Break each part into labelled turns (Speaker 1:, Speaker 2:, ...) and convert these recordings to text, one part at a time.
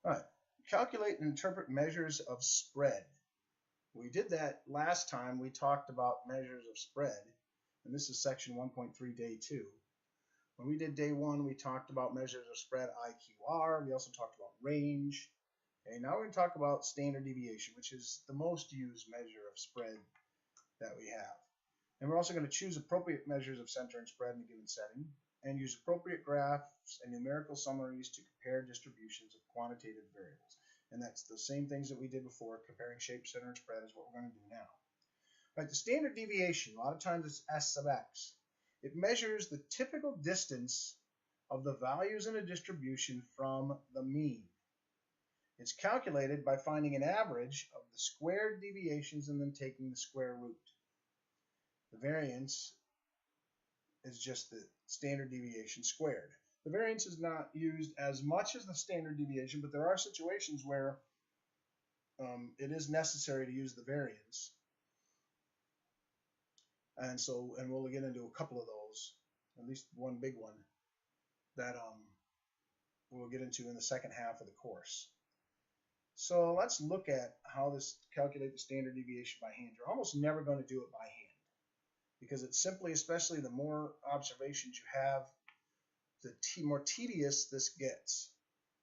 Speaker 1: All right, calculate and interpret measures of spread. We did that last time. We talked about measures of spread, and this is section 1.3, day 2. When we did day 1, we talked about measures of spread IQR. We also talked about range. Okay, now we're going to talk about standard deviation, which is the most used measure of spread that we have. And we're also going to choose appropriate measures of center and spread in a given setting, and use appropriate graphs and numerical summaries to compare distributions of quantitative variables. And that's the same things that we did before. Comparing shape, center, and spread is what we're going to do now. Right, the standard deviation, a lot of times it's S sub x. It measures the typical distance of the values in a distribution from the mean. It's calculated by finding an average of the squared deviations and then taking the square root. The variance is just the standard deviation squared. The variance is not used as much as the standard deviation, but there are situations where it is necessary to use the variance. And we'll get into a couple of those, at least one big one, that we'll get into in the second half of the course. So let's look at how this calculate the standard deviation by hand. You're almost never going to do it by hand, because it's simply, especially the more observations you have, the more tedious this gets.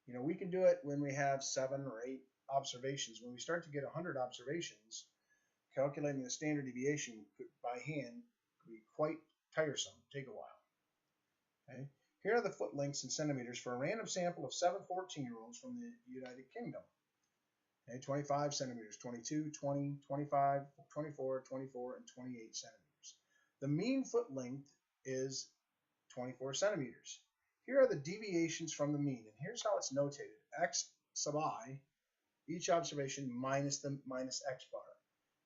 Speaker 1: You know, we can do it when we have 7 or 8 observations. When we start to get 100 observations, calculating the standard deviation by hand could be quite tiresome, take a while. Okay. Here are the foot lengths in centimeters for a random sample of 7 14-year-olds from the United Kingdom. Okay, 25 centimeters, 22, 20, 25, 24, 24, and 28 centimeters. The mean foot length is 24 centimeters. Here are the deviations from the mean, and here's how it's notated. X sub I, each observation minus x bar.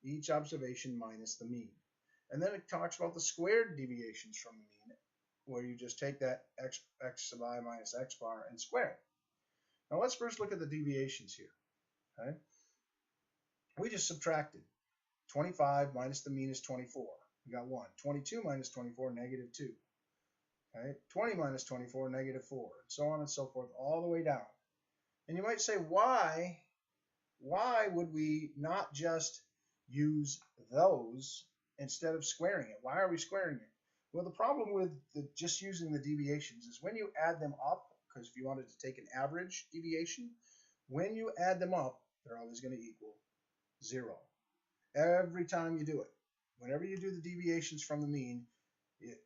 Speaker 1: Each observation minus the mean. And then it talks about the squared deviations from the mean, where you just take that x sub I minus x bar and square it. Now let's first look at the deviations here. Okay? We just subtracted. 25 minus the mean is 24. We got 1. 22 minus 24, negative 2. Okay? 20 minus 24, negative 4, and so on and so forth, all the way down. And you might say, why would we not just use those instead of squaring it? Why are we squaring it? Well, the problem with just using the deviations is when you add them up, because if you wanted to take an average deviation, when you add them up, they're always going to equal 0. Every time you do it. Whenever you do the deviations from the mean,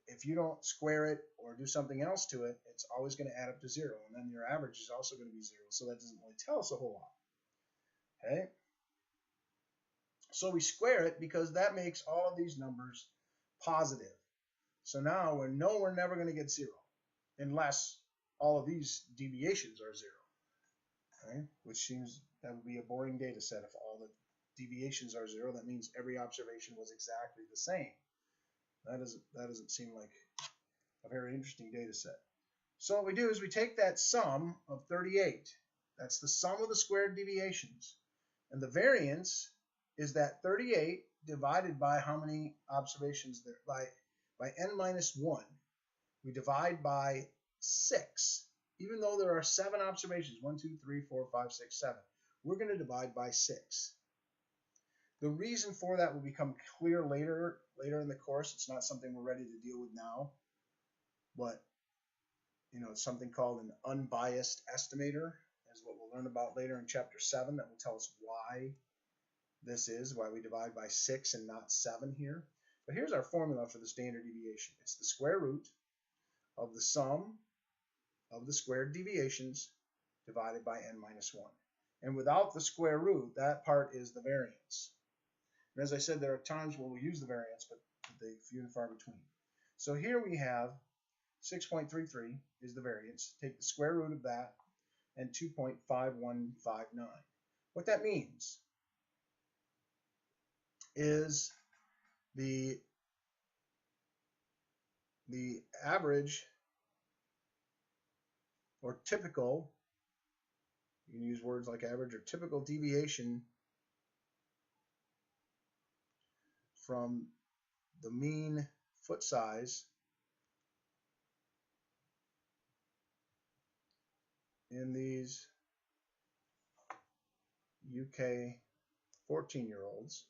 Speaker 1: if you don't square it or do something else to it, it's always going to add up to 0. And then your average is also going to be 0. So that doesn't really tell us a whole lot. Okay? So we square it because that makes all of these numbers positive. So now we know we're never going to get 0 unless all of these deviations are 0. Okay? Which seems that would be a boring data set. If all the deviations are 0, that means every observation was exactly the same. That doesn't seem like a very interesting data set. So what we do is we take that sum of 38. That's the sum of the squared deviations. And the variance is that 38 divided by how many observations there, by n minus 1. We divide by 6. Even though there are 7 observations, 1, 2, 3, 4, 5, 6, 7, we're going to divide by 6. The reason for that will become clear later in the course. It's not something we're ready to deal with now, but it's something called an unbiased estimator, is what we'll learn about later in chapter 7. That will tell us why this is, why we divide by 6 and not 7 here. But here's our formula for the standard deviation. It's the square root of the sum of the squared deviations divided by n minus 1. And without the square root, that part is the variance. And as I said, there are times where we'll use the variance, but they're few and far between. So here we have 6.33 is the variance. Take the square root of that and 2.5159. What that means is the average or typical, you can use words like average or typical deviation from the mean foot size in these UK 14-year-olds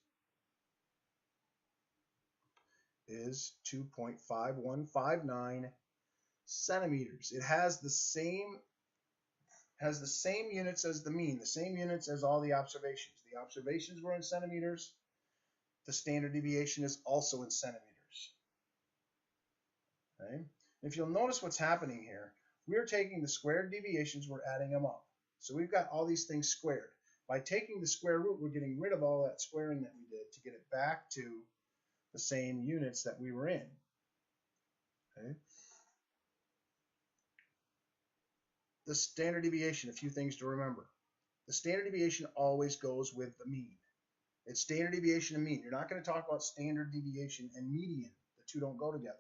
Speaker 1: is 2.5159 centimeters. It has the same units as the mean, the same units as all the observations. The observations were in centimeters. The standard deviation is also in centimeters. Okay? If you'll notice what's happening here, we're taking the squared deviations, we're adding them up. So we've got all these things squared. By taking the square root, we're getting rid of all that squaring that we did to get it back to the same units that we were in. Okay? The standard deviation, a few things to remember. The standard deviation always goes with the mean. It's standard deviation and mean. You're not going to talk about standard deviation and median. The two don't go together.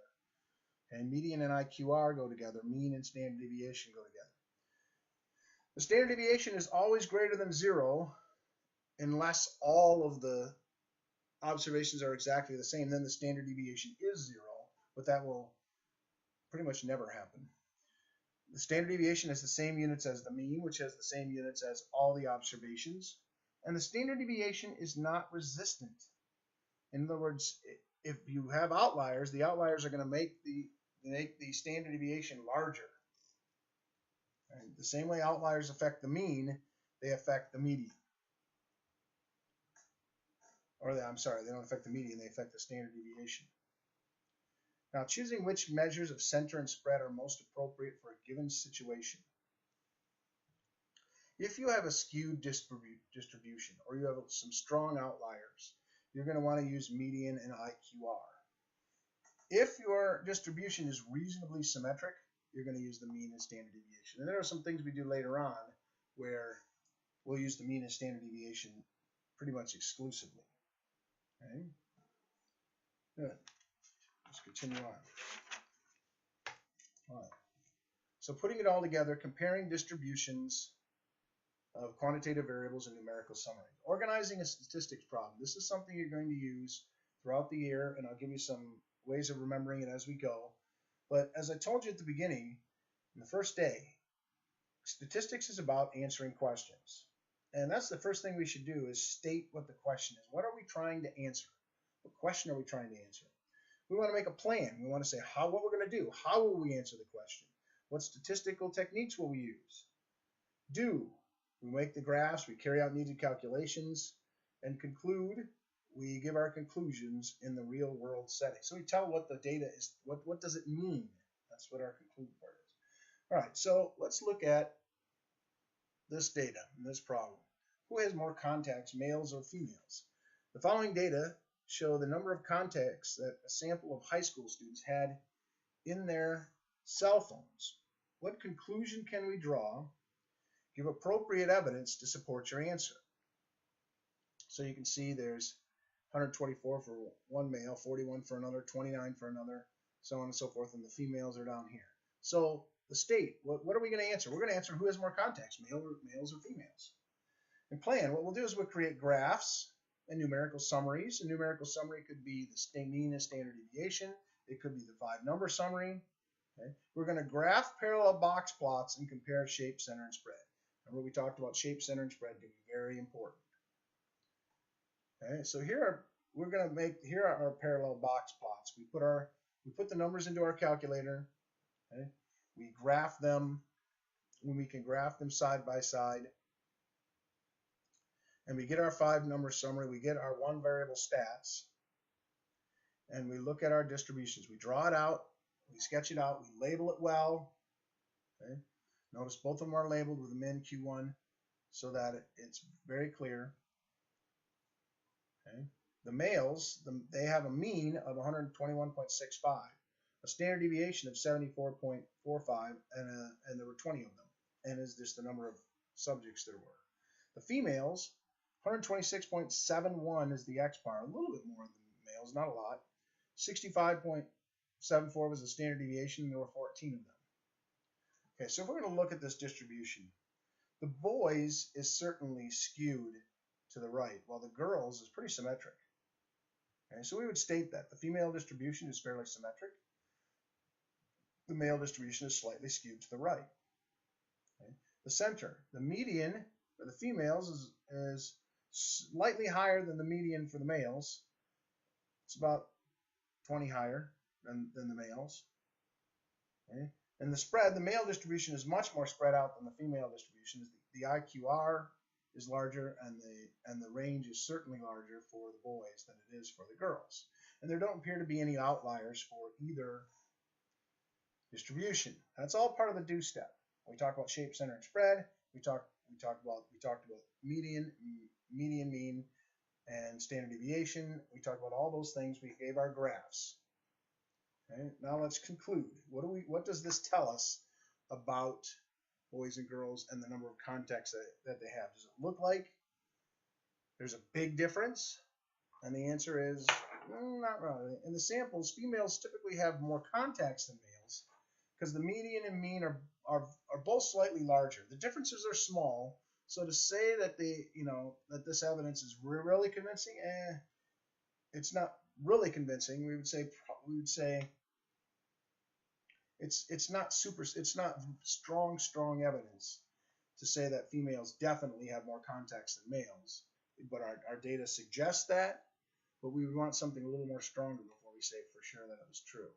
Speaker 1: And median and IQR go together. Mean and standard deviation go together. The standard deviation is always greater than 0 unless all of the observations are exactly the same. Then the standard deviation is 0, but that will pretty much never happen. The standard deviation has the same units as the mean, which has the same units as all the observations. And the standard deviation is not resistant. In other words, if you have outliers, the outliers are going to make the standard deviation larger. And the same way outliers affect the mean, they affect the median. I'm sorry, they don't affect the median, they affect the standard deviation. Now, choosing which measures of center and spread are most appropriate for a given situation. If you have a skewed distribution or you have some strong outliers, you're going to want to use median and IQR. If your distribution is reasonably symmetric, you're going to use the mean and standard deviation. And there are some things we do later on where we'll use the mean and standard deviation pretty much exclusively. Okay? Good. Let's continue on. All right. So putting it all together, comparing distributions of quantitative variables and numerical summaries. Organizing a statistics problem. This is something you're going to use throughout the year, and I'll give you some ways of remembering it as we go. But as I told you at the beginning, in the first day, statistics is about answering questions. And that's the first thing we should do is state what the question is. What are we trying to answer? What question are we trying to answer? We want to make a plan. We want to say what we're going to do. How will we answer the question? What statistical techniques will we use? We make the graphs, we carry out needed calculations, and conclude. We give our conclusions in the real world setting. So we tell what the data is, what does it mean? That's what our conclude part is. All right, so let's look at this data in this problem. Who has more contacts, males or females? The following data show the number of contacts that a sample of high school students had in their cell phones. What conclusion can we draw? Give appropriate evidence to support your answer. So you can see there's 124 for one male, 41 for another, 29 for another, so on and so forth, and the females are down here. So the state, what are we going to answer? We're going to answer who has more contacts, males or females. And plan, what we'll do is we'll create graphs and numerical summaries. A numerical summary could be the mean and standard deviation. It could be the 5-number summary. Okay. We're going to graph parallel box plots and compare shape, center, and spread. Remember we talked about shape, center, and spread being very important. Okay, so here are our parallel box plots. We put the numbers into our calculator. Okay, we graph them when we can graph them side by side, and we get our 5-number summary. We get our 1-variable stats, and we look at our distributions. We draw it out, we sketch it out, we label it well. Okay, notice both of them are labeled with a min Q1 so that it's very clear. Okay. The males, they have a mean of 121.65, a standard deviation of 74.45, and there were 20 of them, and is just the number of subjects there were. The females, 126.71 is the X-bar, a little bit more than males, not a lot. 65.74 was the standard deviation, and there were 14 of them. Okay, so if we're going to look at this distribution, the boys is certainly skewed to the right, while the girls is pretty symmetric. Okay, so we would state that the female distribution is fairly symmetric. The male distribution is slightly skewed to the right. Okay. The center, the median for the females is slightly higher than the median for the males. It's about 20 higher than the males. Okay? And the spread, the male distribution is much more spread out than the female distribution. The IQR is larger, and the range is certainly larger for the boys than it is for the girls. And there don't appear to be any outliers for either distribution. That's all part of the do step. We talk about shape, center, and spread. We talked about median, mean, and standard deviation. We talked about all those things. We gave our graphs. Okay, now let's conclude. What does this tell us about boys and girls and the number of contacts that they have? Does it look like there's a big difference? And the answer is not really. In the samples, females typically have more contacts than males because the median and mean are both slightly larger. The differences are small, so to say that that this evidence is really convincing, it's not really convincing. We would say it's not strong evidence to say that females definitely have more contacts than males. But our data suggests that, but we would want something a little more stronger before we say for sure that it was true.